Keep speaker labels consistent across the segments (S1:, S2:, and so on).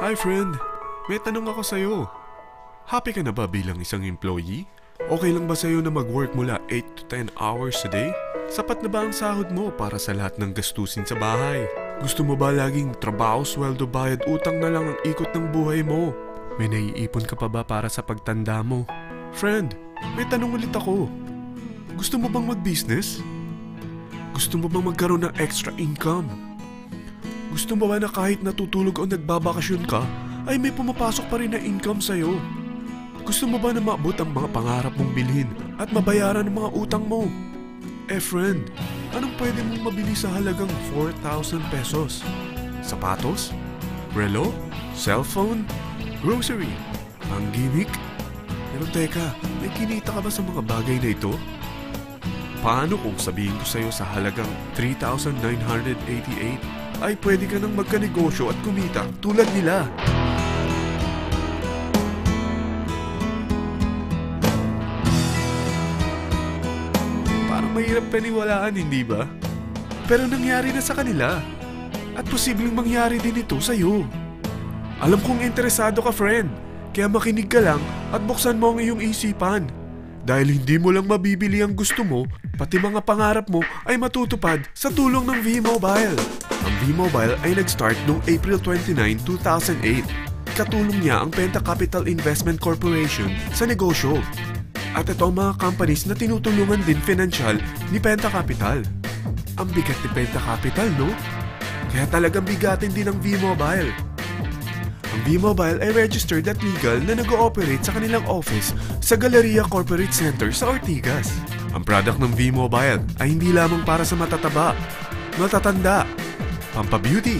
S1: Hi friend, may tanong ako sa'yo. Happy ka na ba bilang isang employee? Okay lang ba sa'yo na mag-work mula 8 to 10 hours a day? Sapat na ba ang sahod mo para sa lahat ng gastusin sa bahay? Gusto mo ba laging trabaho, sweldo, bayad, utang na lang ang ikot ng buhay mo? May naiipon ka pa ba para sa pagtanda mo? Friend, may tanong ulit ako. Gusto mo bang mag-business? Gusto mo bang magkaroon ng extra income? Gusto mo ba na kahit natutulog o nagbabakasyon ka, ay may pumapasok pa rin na income sa'yo? Gusto mo ba na maabot ang mga pangarap mong bilhin at mabayaran ang mga utang mo? Friend, anong pwede mong mabili sa halagang 4,000 pesos? Sapatos? Relo? Cellphone? Grocery? Pang-gimmick? Pero teka, may kinita ka ba sa mga bagay na ito? Paano kung sabihin ko sa'yo sa halagang 3,988 ay pwede ka nang magkanegosyo at kumita tulad nila? Mahirap paniwalaan, hindi ba? Pero nangyari na sa kanila. At posibleng mangyari din ito sa'yo. Alam kong interesado ka, friend. Kaya makinig ka lang at buksan mo ang iyong isipan. Dahil hindi mo lang mabibili ang gusto mo, pati mga pangarap mo ay matutupad sa tulong ng V-Mobile. Ang V-Mobile ay nag-start noong April 29, 2008. Katulong niya ang Penta Capital Investment Corporation sa negosyo. At ito ang mga companies na tinutulungan din financial ni Penta Capital. Ang bigat ni Penta Capital, no? Kaya talagang bigatin din ang V-Mobile. Ang V-Mobile ay registered at legal na nag-ooperate sa kanilang office sa Galleria Corporate Center sa Ortigas. Ang product ng V-Mobile ay hindi lamang para sa matataba, matatanda, pampabeauty,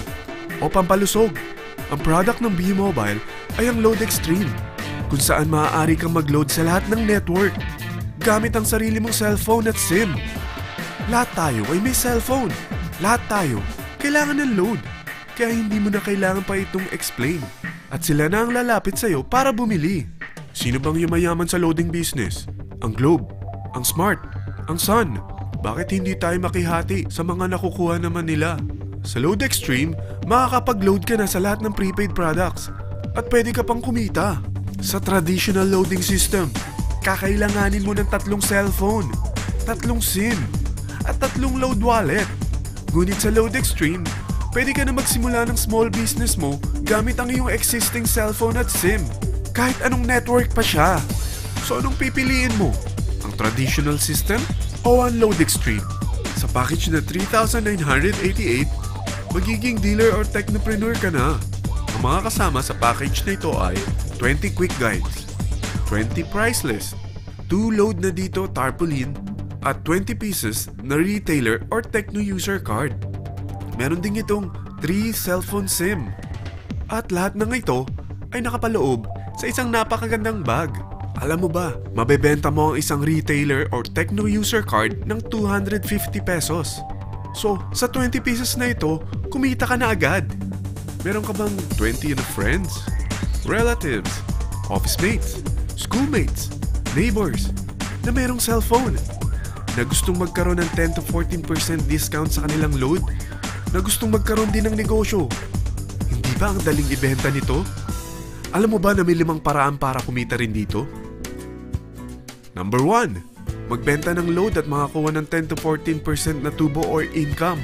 S1: o pampalusog. Ang product ng V-Mobile ay ang Load Extreme, kung saan maaari kang mag-load sa lahat ng network gamit ang sarili mong cellphone at SIM. Lahat tayo ay may cellphone. Lahat tayo kailangan ng load. Kaya hindi mo na kailangan pa itong explain. At sila na ang lalapit sa'yo para bumili. Sino bang yumayaman sa loading business? Ang Globe, ang Smart, ang Sun. Bakit hindi tayo makihati sa mga nakukuha naman nila? Sa Load Extreme, makakapag-load ka na sa lahat ng prepaid products. At pwede ka pang kumita. Sa traditional loading system, kakailanganin mo ng 3 cellphone, 3 SIM, at 3 load wallet. Ngunit sa Load Extreme, pwede ka na magsimula ng small business mo gamit ang iyong existing cellphone at SIM. Kahit anong network pa siya. So anong pipiliin mo? Ang traditional system o ang Load Extreme? Sa package na 3,988, magiging dealer or technopreneur ka na. Ang mga kasama sa package na ito ay 20 quick guides, 20 price list, 2 load na dito tarpaulin, at 20 pieces na retailer or techno user card. Meron din itong 3 cellphone SIM. At lahat ng ito ay nakapaloob sa isang napakagandang bag. Alam mo ba, mabebenta mo ang isang retailer or techno user card ng 250 pesos. So, sa 20 pieces na ito, kumita ka na agad. Meron ka bang 20 na friends, relatives, office mates, schoolmates, neighbors na merong cellphone, na gustong magkaroon ng 10 to 14% discount sa kanilang load, na gustong magkaroon din ng negosyo? Hindi ba ang daling ibenta nito? Alam mo ba na may 5 paraan para kumita rin dito? Number 1, magbenta ng load at makakuha ng 10 to 14% na tubo or income.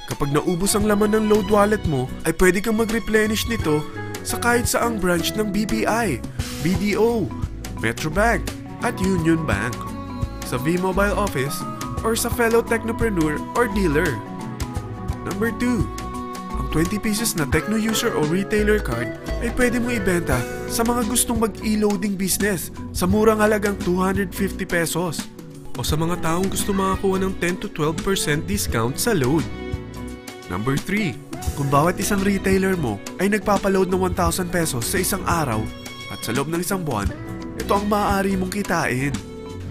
S1: Kapag naubos ang laman ng load wallet mo, ay pwede kang mag-replenish nito sa kahit saang branch ng BPI, BDO, Metrobank, at Union Bank, sa V-Mobile office, or sa fellow technopreneur or dealer. Number 2, ang 20 pieces na techno user o retailer card ay pwede mo ibenta sa mga gustong mag-e-loading business sa murang halagang 250 pesos o sa mga taong gusto makakuha ng 10 to 12% discount sa load. Number 3, kung bawat isang retailer mo ay nagpapaload ng 1,000 pesos sa isang araw at sa loob ng isang buwan, ito ang maaari mong kitain.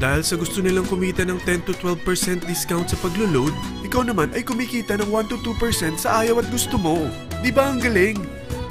S1: Dahil sa gusto nilang kumita ng 10 to 12% discount sa paglo-load, ikaw naman ay kumikita ng 1 to 2% sa ayaw at gusto mo. Di ba ang galing?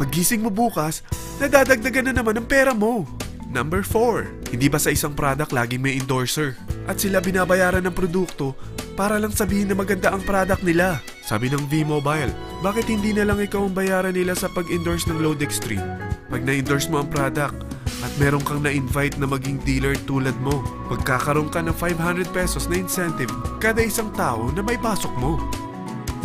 S1: Paggising mo bukas, nadadagdagan na naman ang pera mo. Number 4, hindi ba sa isang product laging may endorser? At sila binabayaran ng produkto para lang sabihin na maganda ang product nila. Sabi ng V-Mobile, bakit hindi na lang ikaw ang bayaran nila sa pag-endorse ng Load Extreme? Pag na-endorse mo ang product at meron kang na-invite na maging dealer tulad mo, magkakaroon ka ng 500 pesos na incentive kada isang tao na may pasok mo.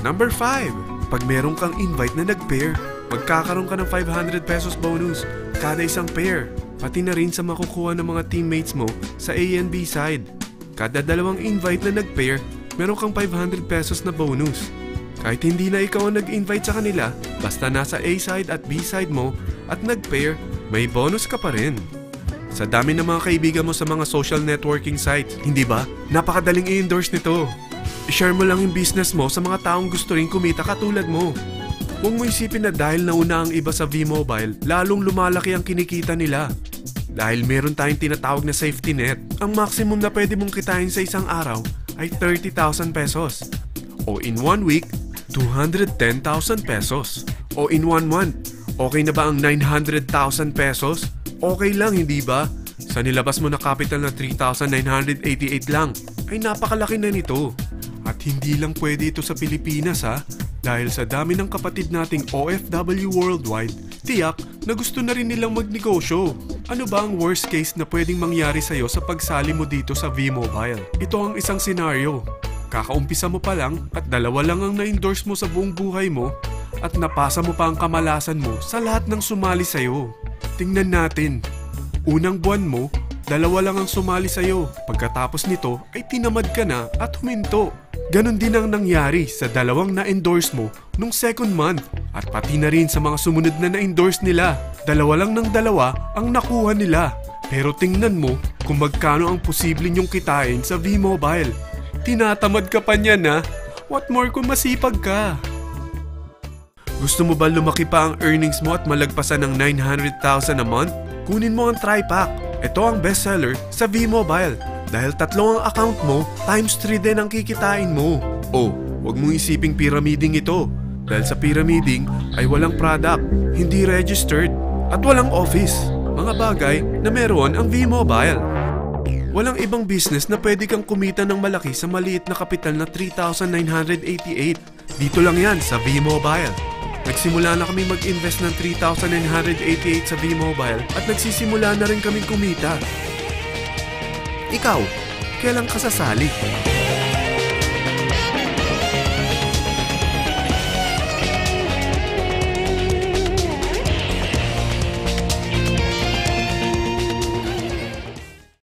S1: Number 5. Pag meron kang invite na nag-pair, magkakaroon ka ng 500 pesos bonus kada isang pair, pati na rin sa makukuha ng mga teammates mo sa A and B side. Kada dalawang invite na nag-pair, meron kang 500 pesos na bonus. Kahit hindi na ikaw ang nag-invite sa kanila, basta nasa A side at B side mo at nag-pair, may bonus ka pa rin. Sa dami ng mga kaibigan mo sa mga social networking sites, hindi ba? Napakadaling i-endorse nito. I-share mo lang yung business mo sa mga taong gusto rin kumita katulad mo. Huwag mo isipin na dahil nauna ang iba sa V-Mobile, lalong lumalaki ang kinikita nila. Dahil meron tayong tinatawag na safety net, ang maximum na pwede mong kitain sa isang araw ay 30,000 pesos. O in 1 week, 210,000 pesos. O in 1 month, okay na ba ang 900,000 pesos? Okay lang, hindi ba? Sa nilabas mo na capital na 3,988 lang, ay napakalaki na nito. At hindi lang pwede ito sa Pilipinas ha, dahil sa dami ng kapatid nating OFW worldwide, tiyak na gusto na rin nilang magnegosyo. Ano ba ang worst case na pwedeng mangyari sa'yo sa pagsali mo dito sa V-Mobile? Ito ang isang senaryo. Kakaumpisa mo pa lang at 2 lang ang na-endorse mo sa buong buhay mo at napasa mo pa ang kamalasan mo sa lahat ng sumali sa'yo. Tingnan natin. Unang buwan mo, 2 lang ang sumali sa'yo. Pagkatapos nito ay tinamad ka na at huminto. Ganon din ang nangyari sa 2 na-endorse mo nung second month at pati na rin sa mga sumunod na na-endorse nila. 2 lang ng 2 ang nakuha nila. Pero tingnan mo kung magkano ang posible nyong kitain sa V-Mobile. Tinatamad ka pa niyan ha? What more kung masipag ka? Gusto mo ba lumaki pa ang earnings mo at malagpasan ng 900,000 a month? Kunin mo ang TriPack. Ito ang bestseller sa V-Mobile. Dahil 3 ang account mo, times 3 din ang kikitain mo. Oh, huwag mong isiping pyramiding ito. Dahil sa pyramiding ay walang product, hindi registered, at walang office. Mga bagay na meron ang V-Mobile. Walang ibang business na pwede kang kumita ng malaki sa maliit na kapital na 3,988. Dito lang yan sa V-Mobile. Nagsimula na kami mag-invest ng 3,988 sa V-Mobile at nagsisimula na rin kaming kumita. Ikaw, kailan ka sasali?